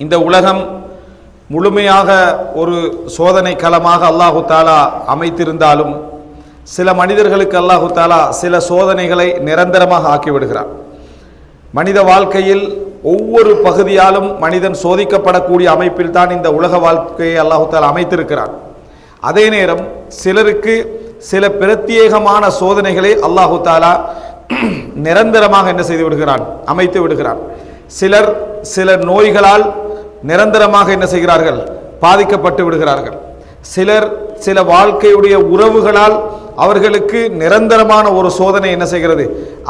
இந்த உலகம் முழுமையாக ஒரு சோதனை களமாக அல்லாஹு தாலா அமைத்திருந்தாலும் சில மனிதர்களுக்கு அல்லாஹு தாலா சில சோதனைகளை நிரந்தரமாக ஆக்கிவிடுகிறார். மனித வாழ்க்கையில் ஒவ்வொரு பகுதியாலும் மனிதன் சோதிக்கப்படக்கூடிய அமைப்பில் தான் இந்த உலக வாழ்க்கையை அல்லாஹு தாலா அமைத்திருக்கிறார். அதே நேரம் சிலருக்கு சில பிரத்யேகமான சோதனைகளை அல்லாஹு தாலா நிரந்தரமாக என்ன செய்து விடுகிறான், அமைத்து விடுகிறான். சிலர் சில நோய்களால் நிரந்தரமாக என்ன செய்கிறார்கள், பாதிக்கப்பட்டு விடுகிறார்கள். சிலர் சில வாழ்க்கையுடைய உறவுகளால் அவர்களுக்கு நிரந்தரமான ஒரு சோதனை என்ன செய்கிறது,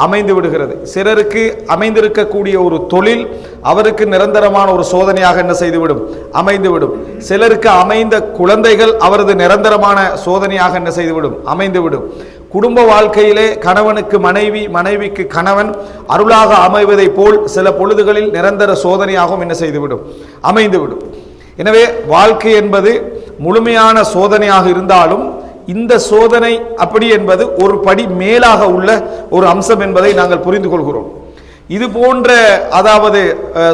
அமைந்து விடுகிறது. சிலருக்கு அமைந்திருக்கக்கூடிய ஒரு தொழில் அவருக்கு நிரந்தரமான ஒரு சோதனையாக என்ன செய்துவிடும், அமைந்துவிடும். சிலருக்கு அமைந்த குழந்தைகள் அவரது நிரந்தரமான சோதனையாக என்ன செய்துவிடும், அமைந்துவிடும். குடும்ப வாழ்க்கையிலே கணவனுக்கு மனைவி, மனைவிக்கு கணவன் அருளாக அமைவதை போல் சில பொழுதுகளில் நிரந்தர சோதனையாகவும் என்ன செய்துவிடும், அமைந்துவிடும். எனவே வாழ்க்கை என்பது முழுமையான சோதனையாக இருந்தாலும் இந்த சோதனை அப்படி என்பது ஒரு படி மேலாக உள்ள ஒரு அம்சம் என்பதை நாங்கள் புரிந்து கொள்கிறோம். இது போன்ற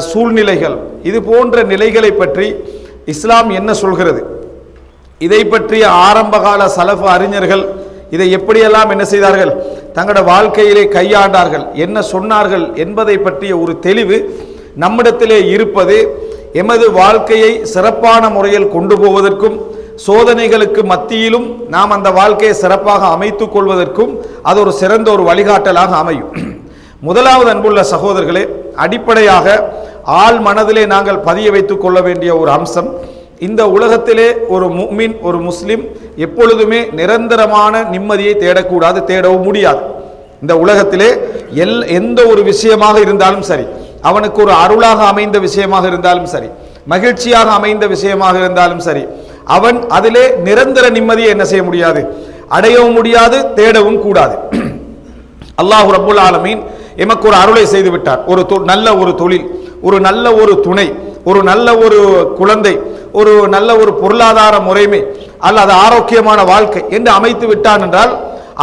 சூழ்நிலைகள், இது போன்ற நிலைகளை பற்றி இஸ்லாம் என்ன சொல்கிறது, இதை பற்றிய ஆரம்பகால சலஃப் அறிஞர்கள் இதை எப்படியெல்லாம் என்ன செய்தார்கள், தங்களோட வாழ்க்கையிலே கையாண்டார்கள், என்ன சொன்னார்கள் என்பதை பற்றிய ஒரு தெளிவு நம்மிடத்திலே இருப்பது எமது வாழ்க்கையை சிறப்பான முறையில் கொண்டு போவதற்கும் சோதனைகளுக்கு மத்தியிலும் நாம் அந்த வாழ்க்கையை சிறப்பாக அமைத்துக் கொள்வதற்கும் அது ஒரு சிறந்த ஒரு வழிகாட்டலாக அமையும். முதலாவது அன்புள்ள சகோதரர்களே, அடிப்படையாக ஆள் மனதிலே நாங்கள் பதிய வைத்துக் கொள்ள வேண்டிய ஒரு அம்சம், இந்த உலகத்திலே ஒரு முஃமின், ஒரு முஸ்லிம் எப்பொழுதுமே நிரந்தரமான நிம்மதியை தேடக்கூடாது, தேடவும் முடியாது. இந்த உலகத்திலே எந்த ஒரு விஷயமாக இருந்தாலும் சரி, அவனுக்கு ஒரு அருளாக அமைந்த விஷயமாக இருந்தாலும் சரி, மகிழ்ச்சியாக அமைந்த விஷயமாக இருந்தாலும் சரி, அவன் அதிலே நிரந்தர நிம்மதியை என்ன செய்ய முடியாது, அடையவும் முடியாது, தேடவும் கூடாது. அல்லாஹ் ரப்புல் ஆலமீன் எமக்கு ஒரு அருளை செய்து விட்டார். ஒரு நல்ல ஒரு தொழில், ஒரு நல்ல ஒரு துணை, ஒரு நல்ல ஒரு குழந்தை, ஒரு நல்ல ஒரு பொருளாதார முறைமை அல்லது ஆரோக்கியமான வாழ்க்கை என்று அமைத்து விட்டான் என்றால்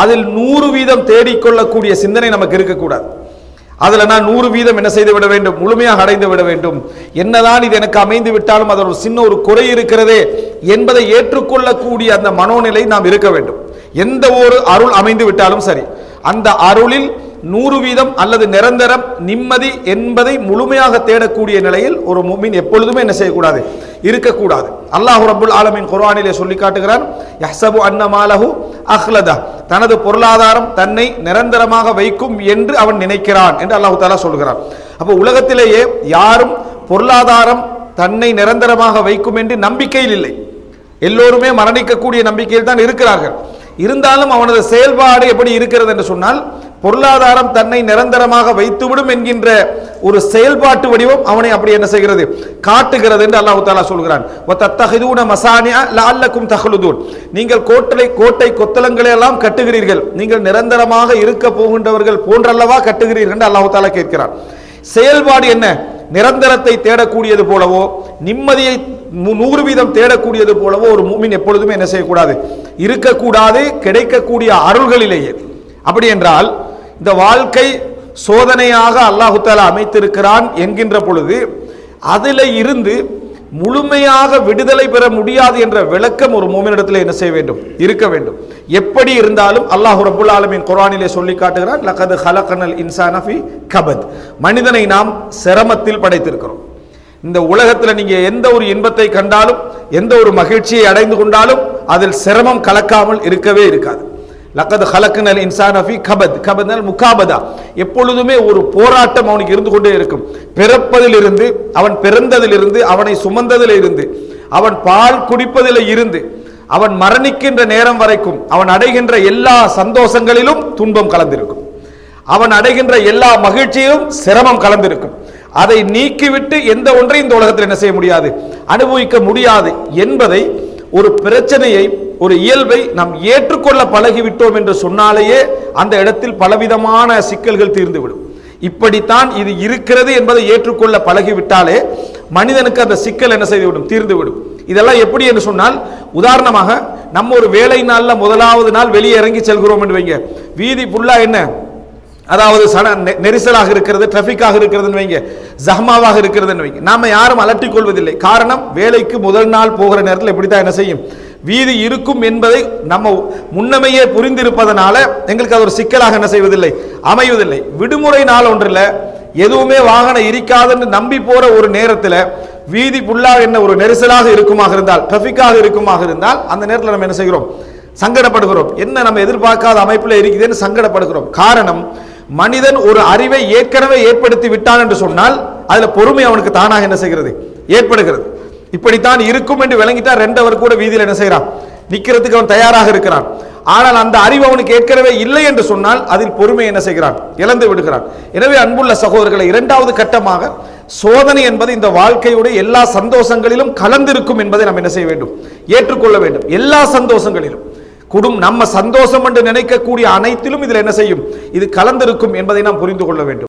அதில் 100% தேடிக்கொள்ளக்கூடிய சிந்தனை நமக்கு இருக்கக்கூடாது. அதில் நான் 100% என்ன செய்து விட வேண்டும், முழுமையாக அடைந்து விட வேண்டும். என்னதான் இது எனக்கு அமைந்து விட்டாலும் அதில் ஒரு சின்ன ஒரு குறை இருக்கிறதே என்பதை ஏற்றுக்கொள்ளக்கூடிய அந்த மனோநிலை நாம் இருக்க வேண்டும். எந்த ஒரு அருள் அமைந்து விட்டாலும் சரி, அந்த அருளில் 100% அல்லது நிரந்தரம் நிம்மதி என்பதை முழுமையாக தேடக்கூடிய நிலையில் ஒரு முஃமின் எப்பொழுதுமே என்ன செய்யக்கூடாது, இருக்கக்கூடாது. அல்லாஹ் ரப்புல் ஆலமீன் குர்ஆனிலே சொல்லி காட்டுகிறான், யஹ்ஸபு அன்ன மாலஹு அஹ்லதா, தனது பொருளாதாரம் தன்னை நிரந்தரமாக வைக்கும் என்று அவன் நினைக்கிறான் என்று அல்லாஹ் தஆலா சொல்கிறான். அப்போ உலகத்திலேயே யாரும் பொருளாதாரம் தன்னை நிரந்தரமாக வைக்கும் என்று நம்பிக்கையில் இல்லை. எல்லோருமே மரணிக்கக்கூடிய நம்பிக்கையில் தான் இருக்கிறார்கள். இருந்தாலும் அவனது செயல்பாடு எப்படி இருக்கிறது என்று சொன்னால், பொருளாதாரம் தன்னை நிரந்தரமாக வைத்துவிடும் என்கின்ற ஒரு செயல்பாட்டு வடிவம் அவனை அப்படி என்ன செய்கிறது, காட்டுகிறது என்று அல்லாஹ் தஆலா சொல்கிறான். வதத்தஹிதுன மசானிஅ லஅல்லக்கும் தஹ்லுதூன், நீங்கள் கோட்டை கொத்தளங்களை எல்லாம் கட்டுகிறீர்கள், நீங்கள் நிரந்தரமாக இருக்க போகின்றவர்கள் போன்றல்லவா கட்டுகிறீர்கள் என்று அல்லாஹ் தஆலா கேட்கிறான். செயல்பாடு என்ன, நிரந்தரத்தை தேடக்கூடியது போலவோ நிம்மதியை 100% தேடக்கூடியது போலவோ ஒரு முஃமின் எப்பொழுதுமே என்ன செய்யக்கூடாது, இருக்கக்கூடாது, கிடைக்கக்கூடிய அருள்களிலேயே. அப்படி என்றால் இந்த வாழ்க்கை சோதனையாக அல்லாஹு தஆலா அமைத்திருக்கிறான் என்கின்ற பொழுது அதில் இருந்து முழுமையாக விடுதலை பெற முடியாது என்ற விளக்கம் ஒரு முஃமினிடத்தில் என்ன செய்ய வேண்டும், இருக்க வேண்டும். எப்படி இருந்தாலும் அல்லாஹ் ரப்புல் ஆலமீன் குர்ஆனிலே சொல்லி காட்டுகிறான், லகத் ஹலகனல் இன்சான ஃபீ கபத், மனிதனை நாம் சிரமத்தில் படைத்திருக்கிறோம். இந்த உலகத்தில் நீங்க எந்த ஒரு இன்பத்தை கண்டாலும், எந்த ஒரு மகிழ்ச்சியை அடைந்து கொண்டாலும் அதில் சிரமம் கலக்காமல் இருக்கவே இருக்காது. லகத் ஹலக்னல் இன்சான ஃபீ கபத், கபத்னால் முகாபதா, எப்பொழுதுமே ஒரு போராட்டம் அவனுக்கு இருந்து கொண்டே இருக்கும். பிறப்பதிலிருந்து, அவன் பிறந்ததிலிருந்து, அவனை சுமந்ததிலிருந்து, அவன் பால் குடிப்பதில் இருந்து, அவன் மரணிக்கின்ற நேரம் வரைக்கும் அவன் அடைகின்ற எல்லா சந்தோஷங்களிலும் துன்பம் கலந்திருக்கும். அவன் அடைகின்ற எல்லா மகிழ்ச்சியிலும் சிரமம் கலந்திருக்கும். அதை நீக்கிவிட்டு எந்த ஒன்றையும் இந்த உலகத்தில் என்ன செய்ய முடியாது, அனுபவிக்க முடியாது என்பதை, ஒரு பிரச்சனையை, ஒரு இயல்பை நாம் ஏற்றுக்கொள்ள பழகிவிட்டோம் என்று சொன்னாலேயே அந்த இடத்தில் பலவிதமான சிக்கல்கள் தீர்ந்துவிடும். இப்படித்தான் இது இருக்கிறது என்பதை ஏற்றுக்கொள்ள பழகிவிட்டாலே மனிதனுக்கு அந்த சிக்கல் என்ன செய்துவிடும், தீர்ந்துவிடும். இதெல்லாம் எப்படி என்று சொன்னால், உதாரணமாக நம்ம ஒரு வேலை நாள்ல முதலாவது நாள் வெளியே இறங்கி செல்கிறோம் என்று வைங்க, வீதி ஃபுல்லா என்ன அதாவது நெரிசலாக இருக்கிறது, டிராபிக்காக இருக்கிறதுன்னு வைங்க, ஜஹ்மாவாக இருக்கிறதுன்னு வைங்க, நாம யாரும் அலட்டிக் கொள்வதில்லை. காரணம், வேலைக்கு முதல் நாள் போகிற நேரத்தில் இப்படித்தான் என்ன செய்யும், வீதி இருக்கும் என்பதை நம்ம முன்னமையே புரிந்திருப்பதனால எங்களுக்கு அது ஒரு சிக்கலாக என்ன செய்வதில்லை, அமைவதில்லை. விடுமுறை நாள் ஒன்றில் எதுவுமே வாகனம் இருக்காதுன்னு நம்பி போற ஒரு நேரத்தில் வீதி புல்லாக என்ன ஒரு நெரிசலாக இருக்குமாக இருந்தால், டிராபிக்காக இருக்குமாக இருந்தால், அந்த நேரத்தில் நம்ம என்ன செய்கிறோம், சங்கடப்படுகிறோம். என்ன நம்ம எதிர்பார்க்காத அமைப்பில் இருக்குதுன்னு சங்கடப்படுகிறோம். காரணம், மனிதன் ஒரு அறிவை ஏற்கனவே ஏற்படுத்தி விட்டான் என்று சொன்னால் அதுல பொறுமை அவனுக்கு தானாக என்ன செய்கிறது, ஏற்படுகிறது. இப்படித்தான் இருக்கும் என்று விளங்கிட்டா 2 அவர் கூட வீதியில் என்ன செய்யறான், நிக்கிறதுக்கு அவன் தயாராக இருக்கிறான். ஆனால் அந்த அறிவு அவனுக்கு ஏற்கனவே இல்லை என்று சொன்னால் அதில் பொறுமை என்ன செய்கிறான், இழந்து விடுகிறான். எனவே அன்புள்ள சகோதரர்களை, 2வது கட்டமாக சோதனை என்பது இந்த வாழ்க்கையுடைய எல்லா சந்தோஷங்களிலும் கலந்திருக்கும் என்பதை நாம் என்ன செய்ய வேண்டும், ஏற்றுக்கொள்ள வேண்டும். எல்லா சந்தோஷங்களிலும், நம்ம சந்தோஷம் என்று நினைக்கக்கூடிய அனைத்திலும் இதில் என்ன செய்யும், இது கலந்திருக்கும் என்பதை நாம் புரிந்து கொள்ள வேண்டும்.